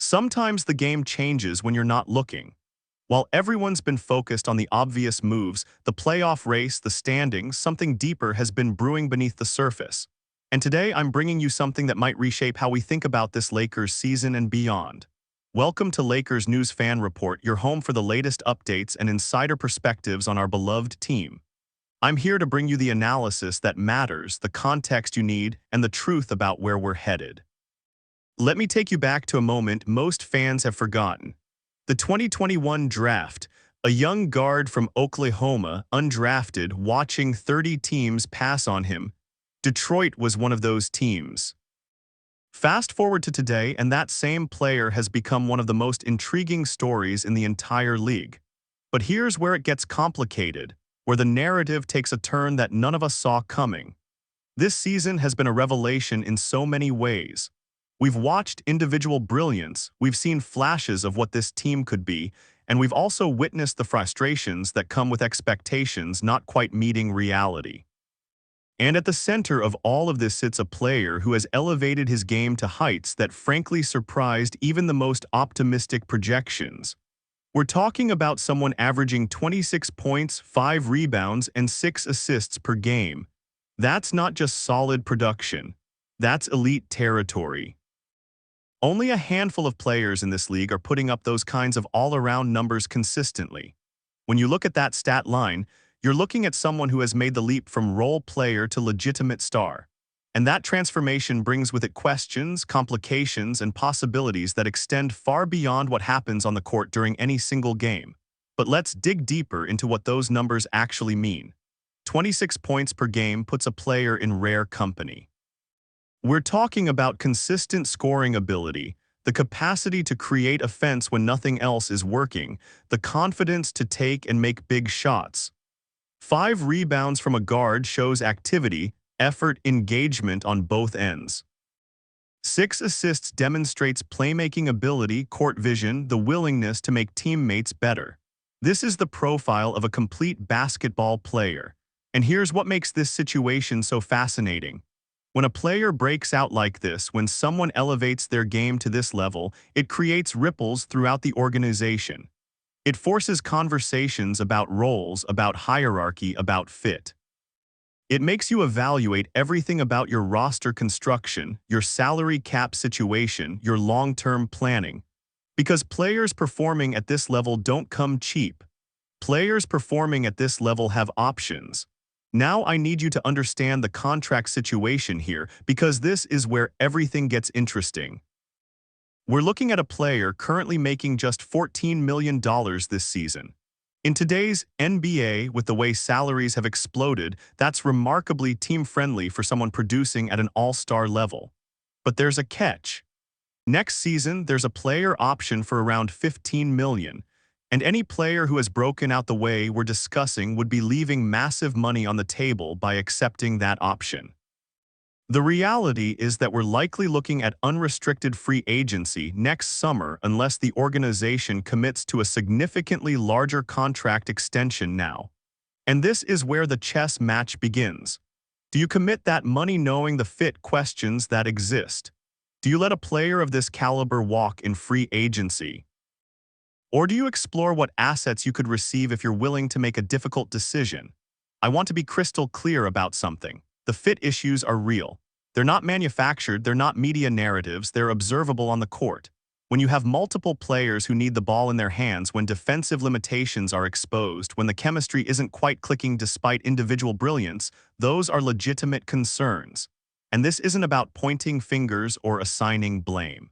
Sometimes the game changes when you're not looking. While everyone's been focused on the obvious moves, the playoff race, the standings, something deeper has been brewing beneath the surface. And today I'm bringing you something that might reshape how we think about this Lakers season and beyond. Welcome to Lakers News Fan Report, your home for the latest updates and insider perspectives on our beloved team. I'm here to bring you the analysis that matters, the context you need, and the truth about where we're headed. Let me take you back to a moment most fans have forgotten. The 2021 draft, a young guard from Oklahoma, undrafted, watching 30 teams pass on him. Detroit was one of those teams. Fast forward to today, and that same player has become one of the most intriguing stories in the entire league. But here's where it gets complicated, where the narrative takes a turn that none of us saw coming. This season has been a revelation in so many ways. We've watched individual brilliance, we've seen flashes of what this team could be, and we've also witnessed the frustrations that come with expectations not quite meeting reality. And at the center of all of this sits a player who has elevated his game to heights that frankly surprised even the most optimistic projections. We're talking about someone averaging 26 points, 5 rebounds, and 6 assists per game. That's not just solid production. That's elite territory. Only a handful of players in this league are putting up those kinds of all-around numbers consistently. When you look at that stat line, you're looking at someone who has made the leap from role player to legitimate star. And that transformation brings with it questions, complications, and possibilities that extend far beyond what happens on the court during any single game. But let's dig deeper into what those numbers actually mean. 26 points per game puts a player in rare company. We're talking about consistent scoring ability, the capacity to create offense when nothing else is working, the confidence to take and make big shots. 5 rebounds from a guard shows activity, effort, engagement on both ends. 6 assists demonstrates playmaking ability, court vision, the willingness to make teammates better. This is the profile of a complete basketball player. And here's what makes this situation so fascinating. When a player breaks out like this, when someone elevates their game to this level, it creates ripples throughout the organization. It forces conversations about roles, about hierarchy, about fit. It makes you evaluate everything about your roster construction, your salary cap situation, your long-term planning. Because players performing at this level don't come cheap. Players performing at this level have options. Now I need you to understand the contract situation here, because this is where everything gets interesting. We're looking at a player currently making just $14 million this season. In today's NBA, with the way salaries have exploded, that's remarkably team-friendly for someone producing at an all-star level. But there's a catch. Next season, there's a player option for around $15 million. And any player who has broken out the way we're discussing would be leaving massive money on the table by accepting that option. The reality is that we're likely looking at unrestricted free agency next summer unless the organization commits to a significantly larger contract extension now. And this is where the chess match begins. Do you commit that money knowing the fit questions that exist? Do you let a player of this caliber walk in free agency? Or do you explore what assets you could receive if you're willing to make a difficult decision? I want to be crystal clear about something. The fit issues are real. They're not manufactured, they're not media narratives, they're observable on the court. When you have multiple players who need the ball in their hands, when defensive limitations are exposed, when the chemistry isn't quite clicking despite individual brilliance, those are legitimate concerns. And this isn't about pointing fingers or assigning blame.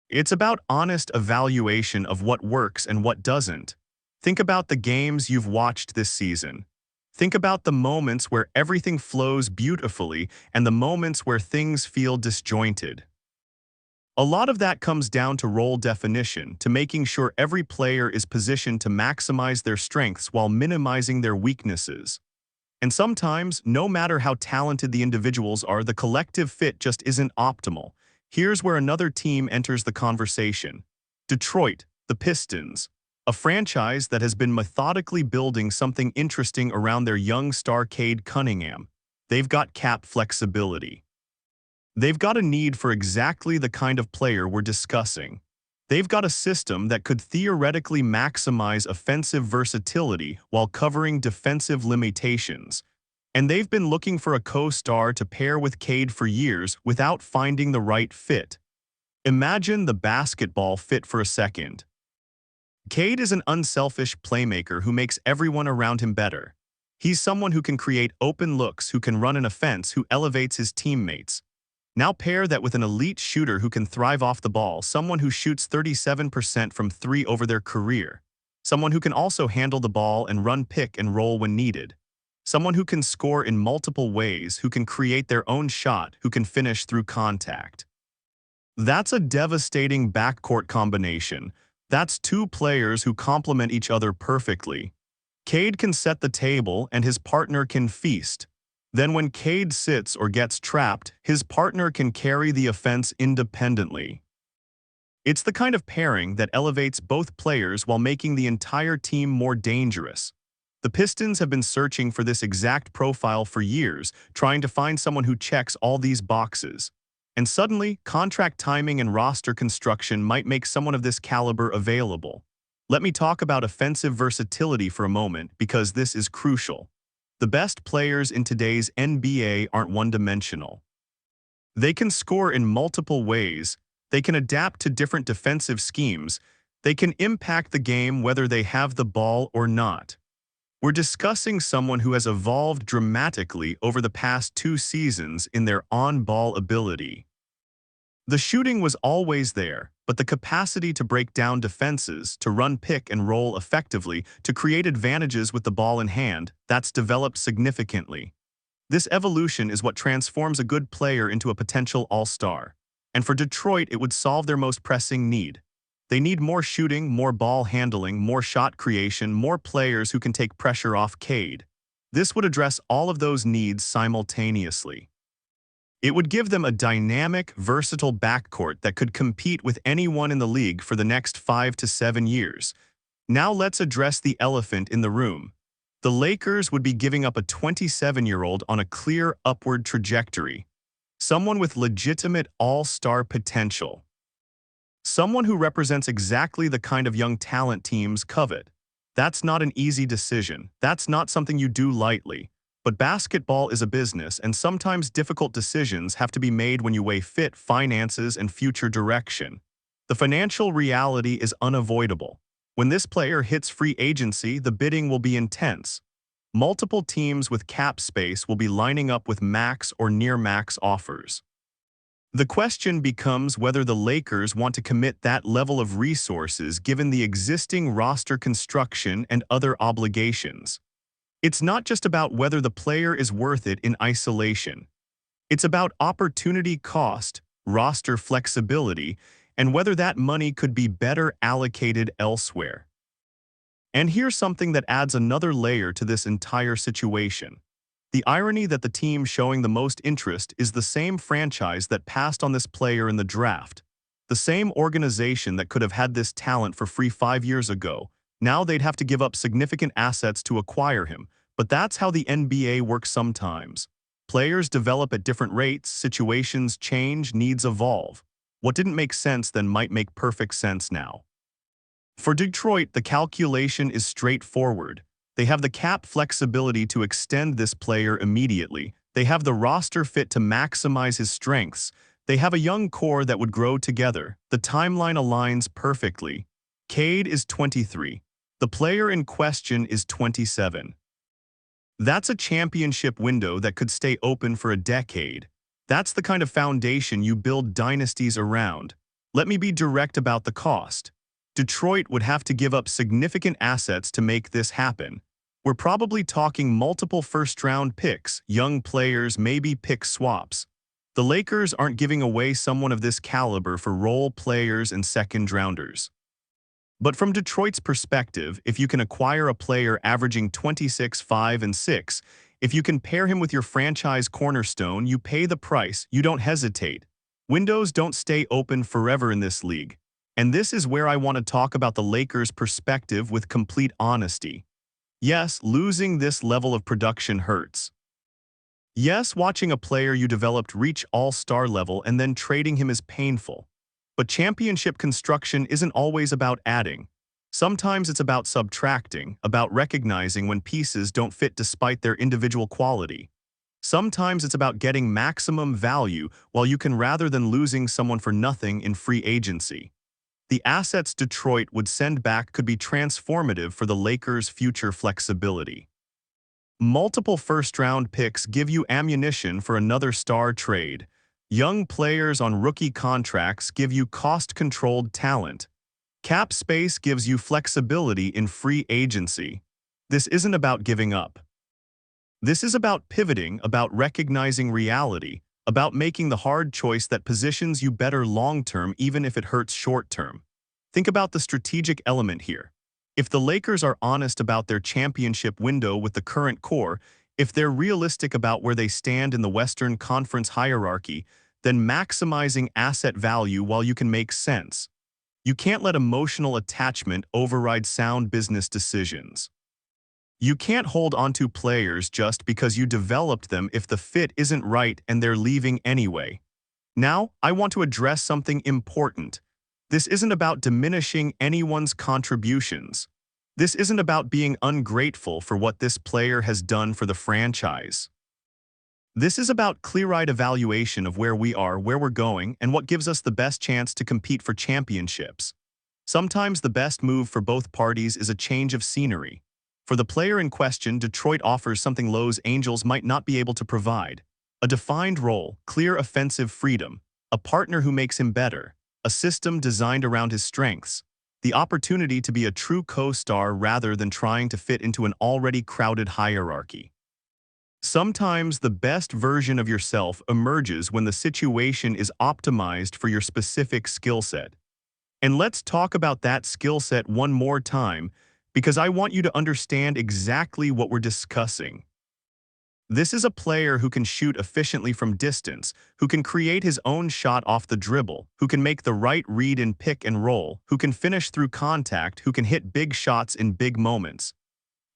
It's about honest evaluation of what works and what doesn't. Think about the games you've watched this season. Think about the moments where everything flows beautifully and the moments where things feel disjointed. A lot of that comes down to role definition, to making sure every player is positioned to maximize their strengths while minimizing their weaknesses. And sometimes, no matter how talented the individuals are, the collective fit just isn't optimal. Here's where another team enters the conversation. Detroit, the Pistons, a franchise that has been methodically building something interesting around their young star Cade Cunningham. They've got cap flexibility. They've got a need for exactly the kind of player we're discussing. They've got a system that could theoretically maximize offensive versatility while covering defensive limitations. And they've been looking for a co-star to pair with Cade for years without finding the right fit. Imagine the basketball fit for a second. Cade is an unselfish playmaker who makes everyone around him better. He's someone who can create open looks, who can run an offense, who elevates his teammates. Now pair that with an elite shooter who can thrive off the ball, someone who shoots 37% from three over their career. Someone who can also handle the ball and run pick and roll when needed. Someone who can score in multiple ways, who can create their own shot, who can finish through contact. That's a devastating backcourt combination. That's two players who complement each other perfectly. Cade can set the table and his partner can feast. Then when Cade sits or gets trapped, his partner can carry the offense independently. It's the kind of pairing that elevates both players while making the entire team more dangerous. The Pistons have been searching for this exact profile for years, trying to find someone who checks all these boxes. And suddenly, contract timing and roster construction might make someone of this caliber available. Let me talk about offensive versatility for a moment, because this is crucial. The best players in today's NBA aren't one-dimensional. They can score in multiple ways, they can adapt to different defensive schemes, they can impact the game whether they have the ball or not. We're discussing someone who has evolved dramatically over the past 2 seasons in their on-ball ability. The shooting was always there, but the capacity to break down defenses, to run pick and roll effectively, to create advantages with the ball in hand, that's developed significantly. This evolution is what transforms a good player into a potential all-star. And for Detroit, it would solve their most pressing need. They need more shooting, more ball handling, more shot creation, more players who can take pressure off Cade. This would address all of those needs simultaneously. It would give them a dynamic, versatile backcourt that could compete with anyone in the league for the next 5 to 7 years. Now let's address the elephant in the room. The Lakers would be giving up a 27-year-old on a clear upward trajectory. Someone with legitimate all-star potential. Someone who represents exactly the kind of young talent teams covet. That's not an easy decision. That's not something you do lightly. But basketball is a business, and sometimes difficult decisions have to be made when you weigh fit, finances, and future direction. The financial reality is unavoidable. When this player hits free agency, the bidding will be intense. Multiple teams with cap space will be lining up with max or near-max offers. The question becomes whether the Lakers want to commit that level of resources given the existing roster construction and other obligations. It's not just about whether the player is worth it in isolation. It's about opportunity cost, roster flexibility, and whether that money could be better allocated elsewhere. And here's something that adds another layer to this entire situation. The irony that the team showing the most interest is the same franchise that passed on this player in the draft. The same organization that could have had this talent for free 5 years ago. Now they'd have to give up significant assets to acquire him, but that's how the NBA works sometimes. Players develop at different rates, situations change, needs evolve. What didn't make sense then might make perfect sense now. For Detroit, the calculation is straightforward. They have the cap flexibility to extend this player immediately. They have the roster fit to maximize his strengths. They have a young core that would grow together. The timeline aligns perfectly. Cade is 23. The player in question is 27. That's a championship window that could stay open for a decade. That's the kind of foundation you build dynasties around. Let me be direct about the cost. Detroit would have to give up significant assets to make this happen. We're probably talking multiple first-round picks, young players, maybe pick swaps. The Lakers aren't giving away someone of this caliber for role players and second-rounders. But from Detroit's perspective, if you can acquire a player averaging 26, 5, and 6, if you can pair him with your franchise cornerstone, you pay the price, you don't hesitate. Windows don't stay open forever in this league. And this is where I want to talk about the Lakers' perspective with complete honesty. Yes, losing this level of production hurts. Yes, watching a player you developed reach all-star level and then trading him is painful. But championship construction isn't always about adding. Sometimes it's about subtracting, about recognizing when pieces don't fit despite their individual quality. Sometimes it's about getting maximum value while you can rather than losing someone for nothing in free agency. The assets Detroit would send back could be transformative for the Lakers' future flexibility. Multiple first-round picks give you ammunition for another star trade. Young players on rookie contracts give you cost-controlled talent. Cap space gives you flexibility in free agency. This isn't about giving up. This is about pivoting, about recognizing reality, about making the hard choice that positions you better long-term even if it hurts short-term. Think about the strategic element here. If the Lakers are honest about their championship window with the current core, if they're realistic about where they stand in the Western Conference hierarchy, then maximizing asset value while you can make sense. You can't let emotional attachment override sound business decisions. You can't hold onto players just because you developed them if the fit isn't right and they're leaving anyway. Now, I want to address something important. This isn't about diminishing anyone's contributions. This isn't about being ungrateful for what this player has done for the franchise. This is about clear-eyed evaluation of where we are, where we're going, and what gives us the best chance to compete for championships. Sometimes the best move for both parties is a change of scenery. For the player in question, Detroit offers something Los Angeles might not be able to provide. A defined role, clear offensive freedom, a partner who makes him better, a system designed around his strengths, the opportunity to be a true co-star rather than trying to fit into an already crowded hierarchy. Sometimes the best version of yourself emerges when the situation is optimized for your specific skill set. And let's talk about that skill set one more time, because I want you to understand exactly what we're discussing. This is a player who can shoot efficiently from distance, who can create his own shot off the dribble, who can make the right read in pick and roll, who can finish through contact, who can hit big shots in big moments.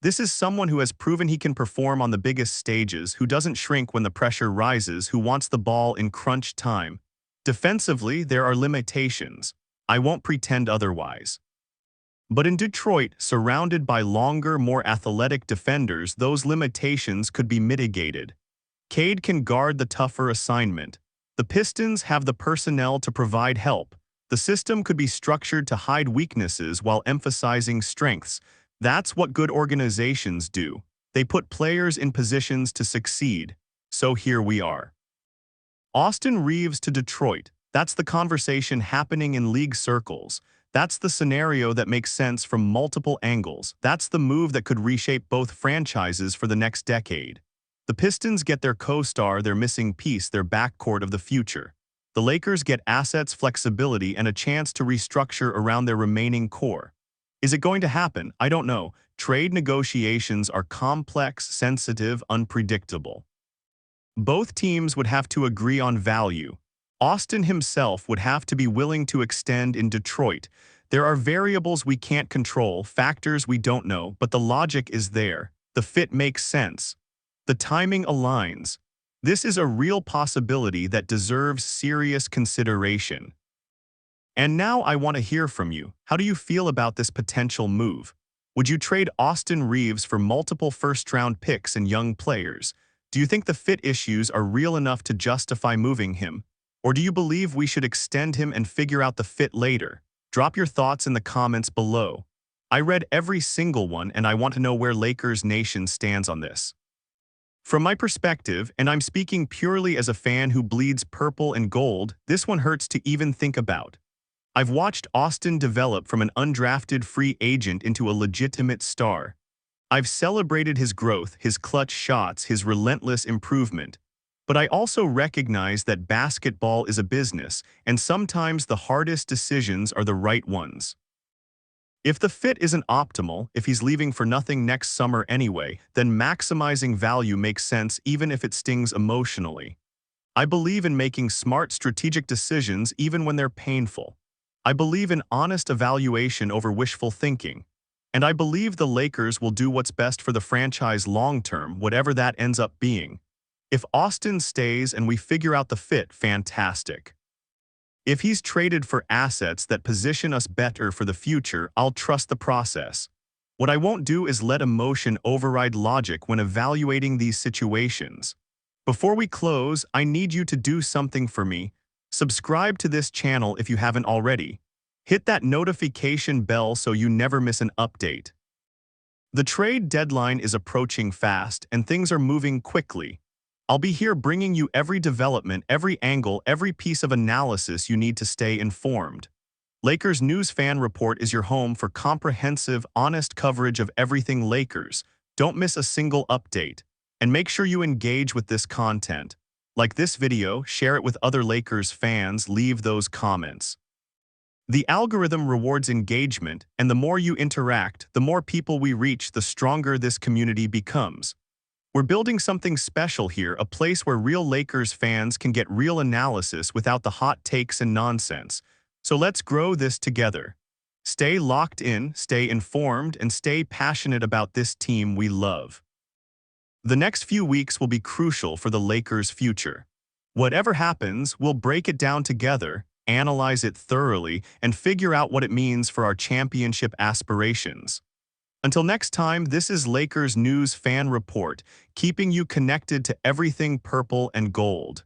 This is someone who has proven he can perform on the biggest stages, who doesn't shrink when the pressure rises, who wants the ball in crunch time. Defensively, there are limitations. I won't pretend otherwise. But in Detroit, surrounded by longer, more athletic defenders, those limitations could be mitigated. Cade can guard the tougher assignment. The Pistons have the personnel to provide help. The system could be structured to hide weaknesses while emphasizing strengths. That's what good organizations do. They put players in positions to succeed. So here we are. Austin Reeves to Detroit. That's the conversation happening in league circles. That's the scenario that makes sense from multiple angles. That's the move that could reshape both franchises for the next decade. The Pistons get their co-star, their missing piece, their backcourt of the future. The Lakers get assets, flexibility, and a chance to restructure around their remaining core. Is it going to happen? I don't know. Trade negotiations are complex, sensitive, unpredictable. Both teams would have to agree on value. Austin himself would have to be willing to extend in Detroit. There are variables we can't control, factors we don't know, but the logic is there. The fit makes sense. The timing aligns. This is a real possibility that deserves serious consideration. And now I want to hear from you. How do you feel about this potential move? Would you trade Austin Reeves for multiple first-round picks and young players? Do you think the fit issues are real enough to justify moving him? Or do you believe we should extend him and figure out the fit later? Drop your thoughts in the comments below. I read every single one and I want to know where Lakers Nation stands on this. From my perspective, and I'm speaking purely as a fan who bleeds purple and gold, this one hurts to even think about. I've watched Austin develop from an undrafted free agent into a legitimate star. I've celebrated his growth, his clutch shots, his relentless improvement. But I also recognize that basketball is a business, and sometimes the hardest decisions are the right ones. If the fit isn't optimal, if he's leaving for nothing next summer anyway, then maximizing value makes sense even if it stings emotionally. I believe in making smart strategic decisions even when they're painful. I believe in honest evaluation over wishful thinking. And I believe the Lakers will do what's best for the franchise long-term, whatever that ends up being. If Austin stays and we figure out the fit, fantastic. If he's traded for assets that position us better for the future, I'll trust the process. What I won't do is let emotion override logic when evaluating these situations. Before we close, I need you to do something for me. Subscribe to this channel if you haven't already. Hit that notification bell so you never miss an update. The trade deadline is approaching fast and things are moving quickly. I'll be here bringing you every development, every angle, every piece of analysis you need to stay informed. Lakers News Fan Report is your home for comprehensive, honest coverage of everything Lakers. Don't miss a single update. And make sure you engage with this content. Like this video, share it with other Lakers fans, leave those comments. The algorithm rewards engagement, and the more you interact, the more people we reach, the stronger this community becomes. We're building something special here, a place where real Lakers fans can get real analysis without the hot takes and nonsense. So let's grow this together. Stay locked in, stay informed, and stay passionate about this team we love. The next few weeks will be crucial for the Lakers' future. Whatever happens, we'll break it down together, analyze it thoroughly, and figure out what it means for our championship aspirations. Until next time, this is Lakers News Fan Report, keeping you connected to everything purple and gold.